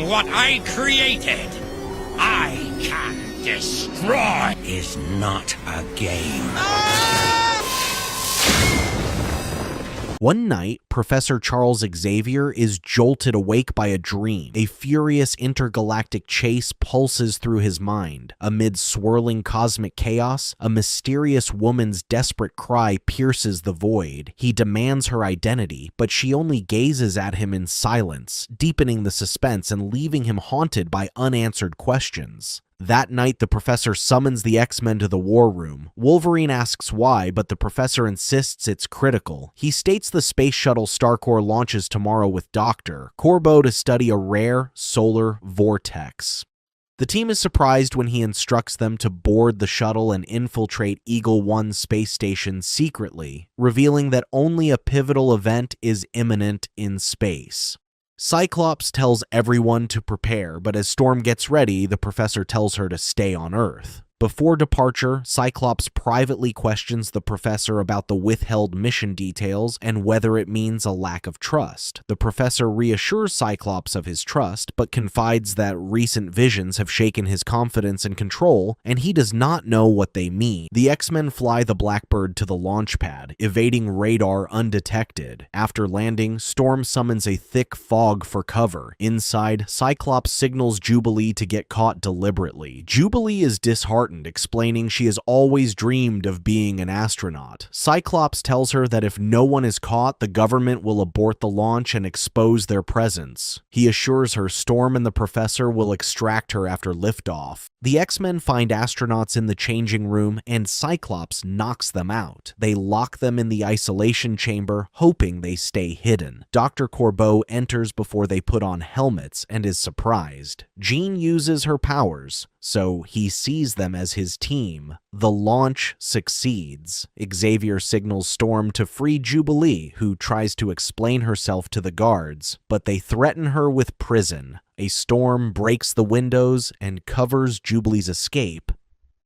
what I created, I can destroy. Is not a game. One night, Professor Charles Xavier is jolted awake by a dream. A furious intergalactic chase pulses through his mind. Amid swirling cosmic chaos, a mysterious woman's desperate cry pierces the void. He demands her identity, but she only gazes at him in silence, deepening the suspense and leaving him haunted by unanswered questions. That night, the professor summons the X-Men to the war room. Wolverine asks why, but the professor insists it's critical. He states the space shuttle Starcore launches tomorrow with Dr. Corbeau to study a rare solar vortex. The team is surprised when he instructs them to board the shuttle and infiltrate Eagle 1 space station secretly, revealing that only a pivotal event is imminent in space. Cyclops tells everyone to prepare, but as Storm gets ready, the professor tells her to stay on Earth. Before departure, Cyclops privately questions the professor about the withheld mission details and whether it means a lack of trust. The professor reassures Cyclops of his trust, but confides that recent visions have shaken his confidence and control, and he does not know what they mean. The X-Men fly the Blackbird to the launch pad, evading radar undetected. After landing, Storm summons a thick fog for cover. Inside, Cyclops signals Jubilee to get caught deliberately. Jubilee is disheartened, explaining she has always dreamed of being an astronaut. Cyclops tells her that if no one is caught, the government will abort the launch and expose their presence. He assures her Storm and the professor will extract her after liftoff. The X-Men find astronauts in the changing room, and Cyclops knocks them out. They lock them in the isolation chamber, hoping they stay hidden. Dr. Corbeau enters before they put on helmets and is surprised. Jean uses her powers, so he sees them as his team. The launch succeeds. Xavier signals Storm to free Jubilee, who tries to explain herself to the guards, but they threaten her with prison. A storm breaks the windows and covers Jubilee's escape.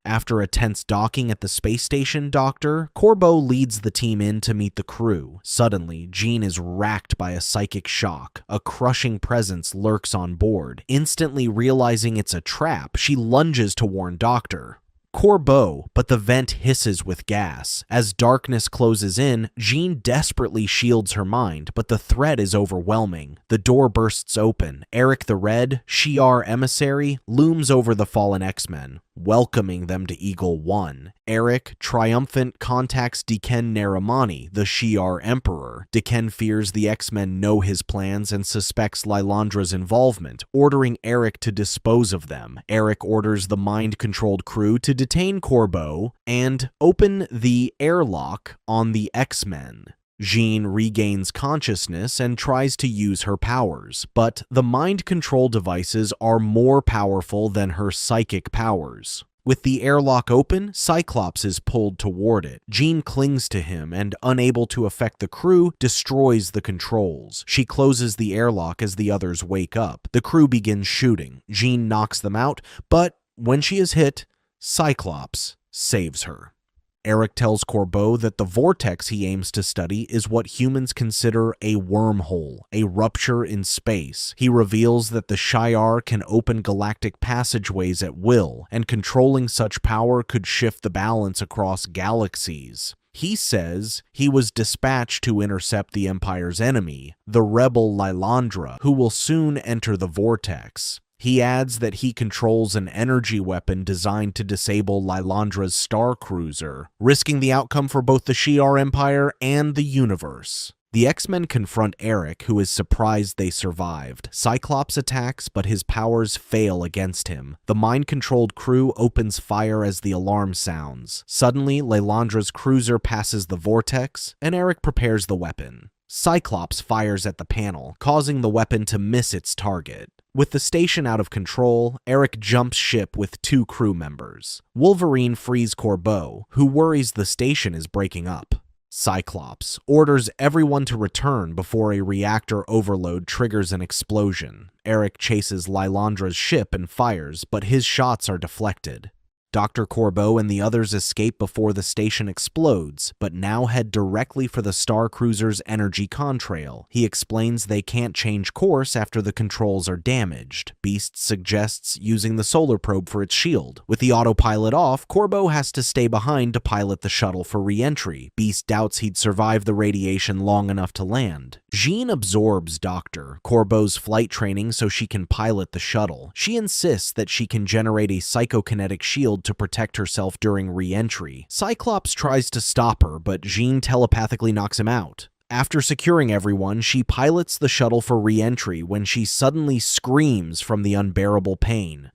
After a tense docking at the space station, Dr. Corbeau leads the team in to meet the crew. Suddenly, Jean is racked by a psychic shock. A crushing presence lurks on board. Instantly realizing it's a trap, she lunges to warn Dr. Corbeau, but the vent hisses with gas. As darkness closes in, Jean desperately shields her mind, but the threat is overwhelming. The door bursts open. Eric the Red, Shi'ar emissary, looms over the fallen X-Men, welcoming them to Eagle 1. Eric, triumphant, contacts Diken Narimani, the Shi'ar Emperor. Diken fears the X-Men know his plans and suspects Lilandra's involvement, ordering Eric to dispose of them. Eric orders the mind-controlled crew to detain Corbeau and open the airlock on the X-Men. Jean regains consciousness and tries to use her powers, but the mind control devices are more powerful than her psychic powers. With the airlock open, Cyclops is pulled toward it. Jean clings to him and, unable to affect the crew, destroys the controls. She closes the airlock as the others wake up. The crew begins shooting. Jean knocks them out, but when she is hit, Cyclops saves her. Eric tells Corbeau that the vortex he aims to study is what humans consider a wormhole, a rupture in space. He reveals that the Shi'ar can open galactic passageways at will, and controlling such power could shift the balance across galaxies. He says he was dispatched to intercept the Empire's enemy, the rebel Lilandra, who will soon enter the vortex. He adds that he controls an energy weapon designed to disable Lilandra's star cruiser, risking the outcome for both the Shi'ar Empire and the universe. The X-Men confront Eric, who is surprised they survived. Cyclops attacks, but his powers fail against him. The mind-controlled crew opens fire as the alarm sounds. Suddenly, Lilandra's cruiser passes the vortex, and Eric prepares the weapon. Cyclops fires at the panel, causing the weapon to miss its target. With the station out of control, Eric jumps ship with 2 crew members. Wolverine frees Corbeau, who worries the station is breaking up. Cyclops orders everyone to return before a reactor overload triggers an explosion. Eric chases Lilandra's ship and fires, but his shots are deflected. Dr. Corbeau and the others escape before the station explodes, but now head directly for the Star Cruiser's energy contrail. He explains they can't change course after the controls are damaged. Beast suggests using the solar probe for its shield. With the autopilot off, Corbeau has to stay behind to pilot the shuttle for re-entry. Beast doubts he'd survive the radiation long enough to land. Jean absorbs Dr. Corbeau's flight training so she can pilot the shuttle. She insists that she can generate a psychokinetic shield to protect herself during re-entry. Cyclops tries to stop her, but Jean telepathically knocks him out. After securing everyone, she pilots the shuttle for re-entry when she suddenly screams from the unbearable pain.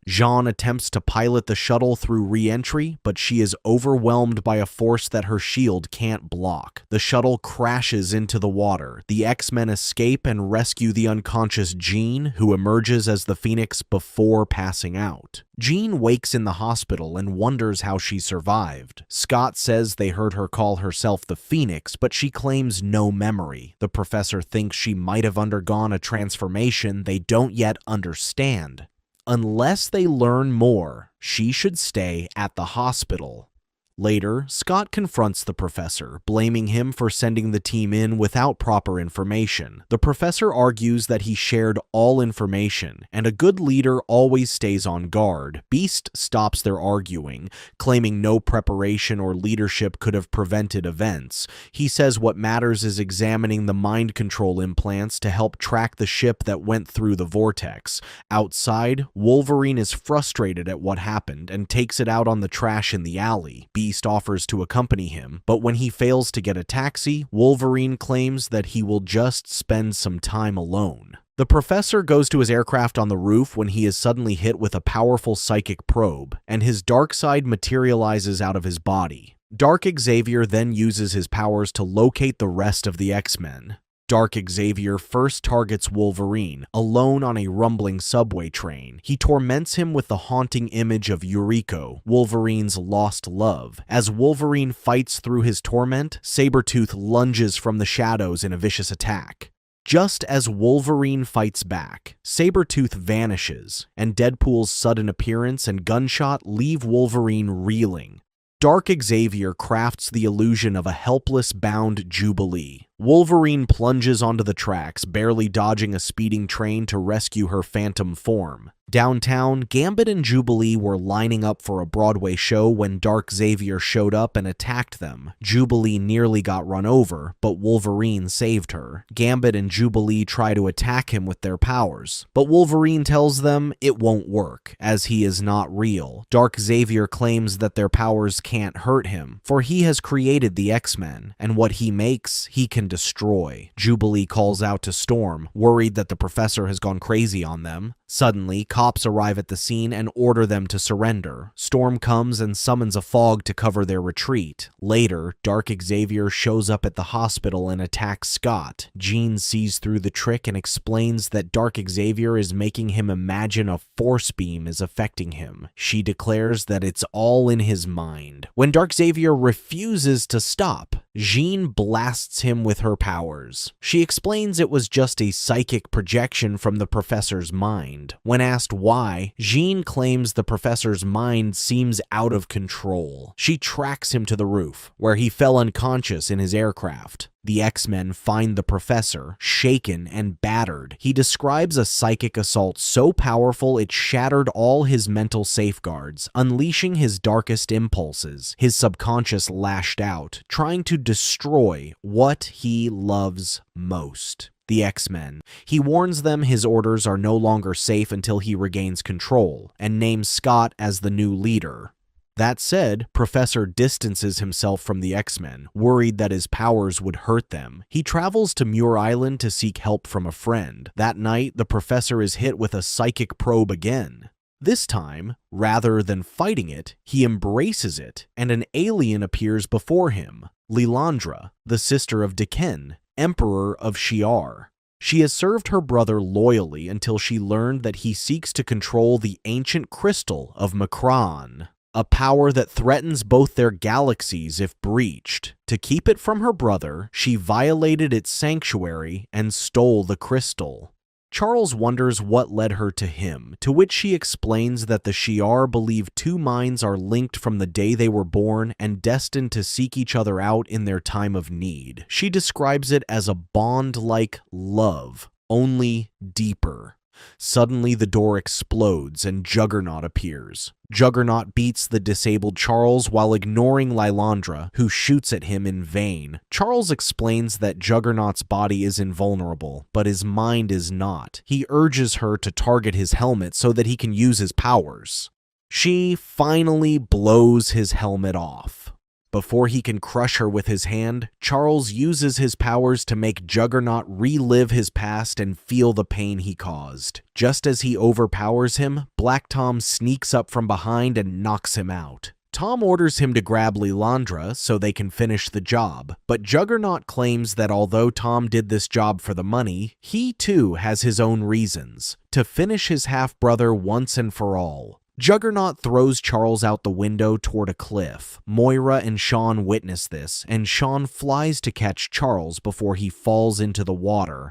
Jean attempts to pilot the shuttle through re-entry, but she is overwhelmed by a force that her shield can't block. The shuttle crashes into the water. The X-Men escape and rescue the unconscious Jean, who emerges as the Phoenix before passing out. Jean wakes in the hospital and wonders how she survived. Scott says they heard her call herself the Phoenix, but she claims no memory. The professor thinks she might have undergone a transformation they don't yet understand. Unless they learn more, she should stay at the hospital. Later, Scott confronts the professor, blaming him for sending the team in without proper information. The professor argues that he shared all information, and a good leader always stays on guard. Beast stops their arguing, claiming no preparation or leadership could have prevented events. He says what matters is examining the mind control implants to help track the ship that went through the vortex. Outside, Wolverine is frustrated at what happened and takes it out on the trash in the alley. Beast offers to accompany him, but when he fails to get a taxi, Wolverine claims that he will just spend some time alone. The professor goes to his aircraft on the roof when he is suddenly hit with a powerful psychic probe, and his dark side materializes out of his body. Dark Xavier then uses his powers to locate the rest of the X-Men. Dark Xavier first targets Wolverine, alone on a rumbling subway train. He torments him with the haunting image of Yuriko, Wolverine's lost love. As Wolverine fights through his torment, Sabretooth lunges from the shadows in a vicious attack. Just as Wolverine fights back, Sabretooth vanishes, and Deadpool's sudden appearance and gunshot leave Wolverine reeling. Dark Xavier crafts the illusion of a helpless, bound Jubilee. Wolverine plunges onto the tracks, barely dodging a speeding train to rescue her phantom form. Downtown, Gambit and Jubilee were lining up for a Broadway show when Dark Xavier showed up and attacked them. Jubilee nearly got run over, but Wolverine saved her. Gambit and Jubilee try to attack him with their powers, but Wolverine tells them it won't work, as he is not real. Dark Xavier claims that their powers can't hurt him, for he has created the X-Men, and what he makes, he can destroy. Jubilee calls out to Storm, worried that the professor has gone crazy on them. Suddenly, cops arrive at the scene and order them to surrender. Storm comes and summons a fog to cover their retreat. Later, Dark Xavier shows up at the hospital and attacks Scott. Jean sees through the trick and explains that Dark Xavier is making him imagine a force beam is affecting him. She declares that it's all in his mind. When Dark Xavier refuses to stop, Jean blasts him with her powers. She explains it was just a psychic projection from the professor's mind. When asked why, Jean claims the professor's mind seems out of control. She tracks him to the roof, where he fell unconscious in his aircraft. The X-Men find the professor, shaken and battered. He describes a psychic assault so powerful it shattered all his mental safeguards, unleashing his darkest impulses. His subconscious lashed out, trying to destroy what he loves most. The X-Men. He warns them his orders are no longer safe until he regains control, and names Scott as the new leader. That said, Professor distances himself from the X-Men, worried that his powers would hurt them. He travels to Muir Island to seek help from a friend. That night, the Professor is hit with a psychic probe again. This time, rather than fighting it, he embraces it, and an alien appears before him, Lilandra, the sister of Deken, Emperor of Shi'ar. She has served her brother loyally until she learned that he seeks to control the ancient crystal of Makran, a power that threatens both their galaxies if breached. To keep it from her brother, she violated its sanctuary and stole the crystal. Charles wonders what led her to him, to which she explains that the Shi'ar believe two minds are linked from the day they were born and destined to seek each other out in their time of need. She describes it as a bond like love, only deeper. Suddenly, the door explodes and Juggernaut appears. Juggernaut beats the disabled Charles while ignoring Lilandra, who shoots at him in vain. Charles explains that Juggernaut's body is invulnerable, but his mind is not. He urges her to target his helmet so that he can use his powers. She finally blows his helmet off. Before he can crush her with his hand, Charles uses his powers to make Juggernaut relive his past and feel the pain he caused. Just as he overpowers him, Black Tom sneaks up from behind and knocks him out. Tom orders him to grab Lilandra so they can finish the job, but Juggernaut claims that although Tom did this job for the money, he too has his own reasons, to finish his half-brother once and for all. Juggernaut throws Charles out the window toward a cliff. Moira and Sean witness this, and Sean flies to catch Charles before he falls into the water.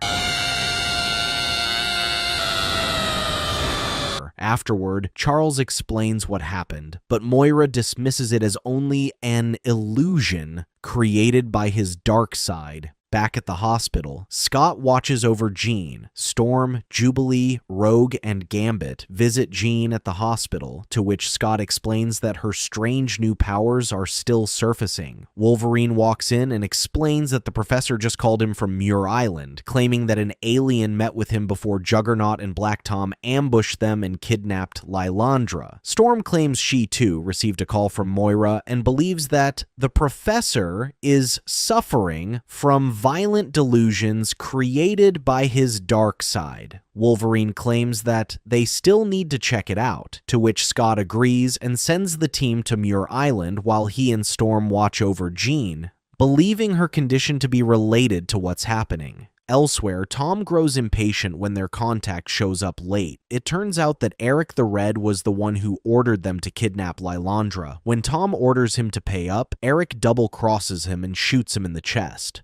Afterward, Charles explains what happened, but Moira dismisses it as only an illusion created by his dark side. Back at the hospital, Scott watches over Jean. Storm, Jubilee, Rogue, and Gambit visit Jean at the hospital, to which Scott explains that her strange new powers are still surfacing. Wolverine walks in and explains that the professor just called him from Muir Island, claiming that an alien met with him before Juggernaut and Black Tom ambushed them and kidnapped Lilandra. Storm claims she too received a call from Moira and believes that the professor is suffering from violent delusions created by his dark side. Wolverine claims that they still need to check it out, to which Scott agrees and sends the team to Muir Island while he and Storm watch over Jean, believing her condition to be related to what's happening. Elsewhere, Tom grows impatient when their contact shows up late. It turns out that Eric the Red was the one who ordered them to kidnap Lilandra. When Tom orders him to pay up, Eric double-crosses him and shoots him in the chest.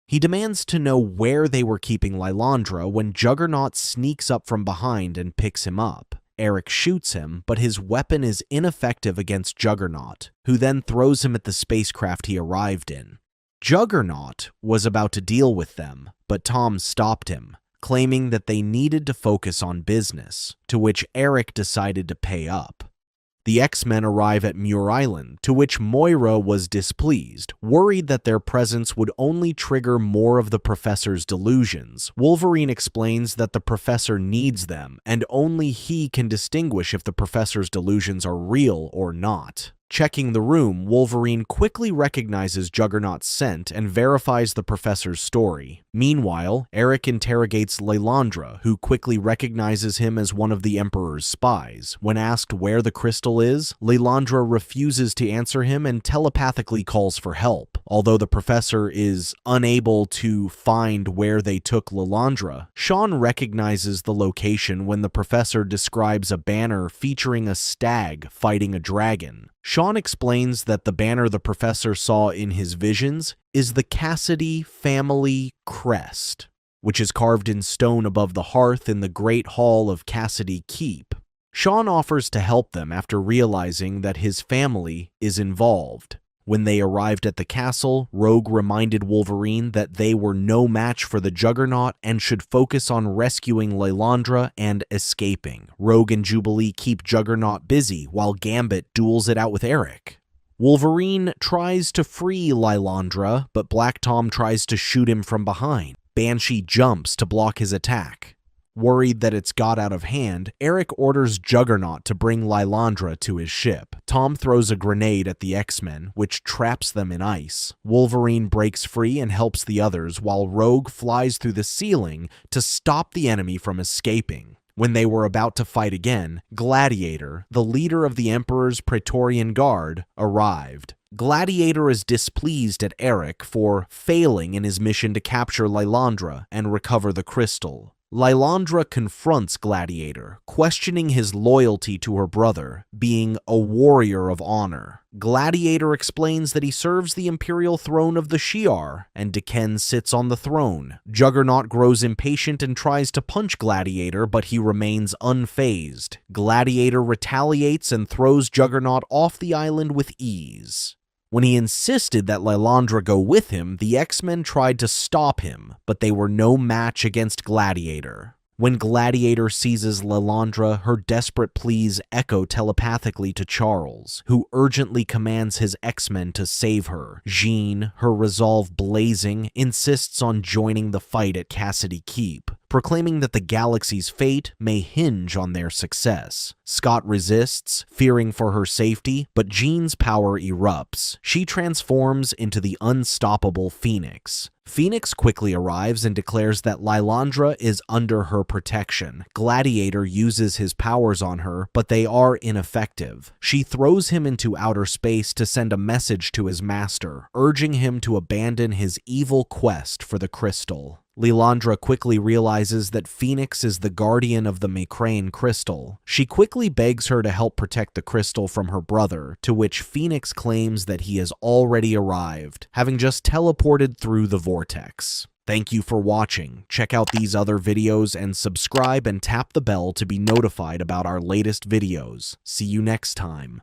He demands to know where they were keeping Lilandra when Juggernaut sneaks up from behind and picks him up. Eric shoots him, but his weapon is ineffective against Juggernaut, who then throws him at the spacecraft he arrived in. Juggernaut was about to deal with them, but Tom stopped him, claiming that they needed to focus on business, to which Eric decided to pay up. The X-Men arrive at Muir Island, to which Moira was displeased, worried that their presence would only trigger more of the professor's delusions. Wolverine explains that the professor needs them, and only he can distinguish if the professor's delusions are real or not. Checking the room, Wolverine quickly recognizes Juggernaut's scent and verifies the professor's story. Meanwhile, Eric interrogates Lilandra, who quickly recognizes him as one of the Emperor's spies. When asked where the crystal is, Lilandra refuses to answer him and telepathically calls for help. Although the professor is unable to find where they took Lilandra, Sean recognizes the location when the professor describes a banner featuring a stag fighting a dragon. Sean explains that the banner the professor saw in his visions is the Cassidy family crest, which is carved in stone above the hearth in the Great Hall of Cassidy Keep. Sean offers to help them after realizing that his family is involved. When they arrived at the castle, Rogue reminded Wolverine that they were no match for the Juggernaut and should focus on rescuing Lilandra and escaping. Rogue and Jubilee keep Juggernaut busy while Gambit duels it out with Eric. Wolverine tries to free Lilandra, but Black Tom tries to shoot him from behind. Banshee jumps to block his attack. Worried that it's got out of hand, Eric orders Juggernaut to bring Lilandra to his ship. Tom throws a grenade at the X-Men, which traps them in ice. Wolverine breaks free and helps the others, while Rogue flies through the ceiling to stop the enemy from escaping. When they were about to fight again, Gladiator, the leader of the Emperor's Praetorian Guard, arrived. Gladiator is displeased at Eric for failing in his mission to capture Lilandra and recover the crystal. Lilandra confronts Gladiator, questioning his loyalty to her brother, being a warrior of honor. Gladiator explains that he serves the imperial throne of the Shi'ar, and Deken sits on the throne. Juggernaut grows impatient and tries to punch Gladiator, but he remains unfazed. Gladiator retaliates and throws Juggernaut off the island with ease. When he insisted that Lilandra go with him, the X-Men tried to stop him, but they were no match against Gladiator. When Gladiator seizes Lilandra, her desperate pleas echo telepathically to Charles, who urgently commands his X-Men to save her. Jean, her resolve blazing, insists on joining the fight at Cassidy Keep, proclaiming that the galaxy's fate may hinge on their success. Scott resists, fearing for her safety, but Jean's power erupts. She transforms into the unstoppable Phoenix. Phoenix quickly arrives and declares that Lilandra is under her protection. Gladiator uses his powers on her, but they are ineffective. She throws him into outer space to send a message to his master, urging him to abandon his evil quest for the crystal. Lilandra quickly realizes that Phoenix is the guardian of the Macrane crystal. She quickly begs her to help protect the crystal from her brother, to which Phoenix claims that he has already arrived, having just teleported through the vortex. Thank you for watching. Check out these other videos and subscribe and tap the bell to be notified about our latest videos. See you next time.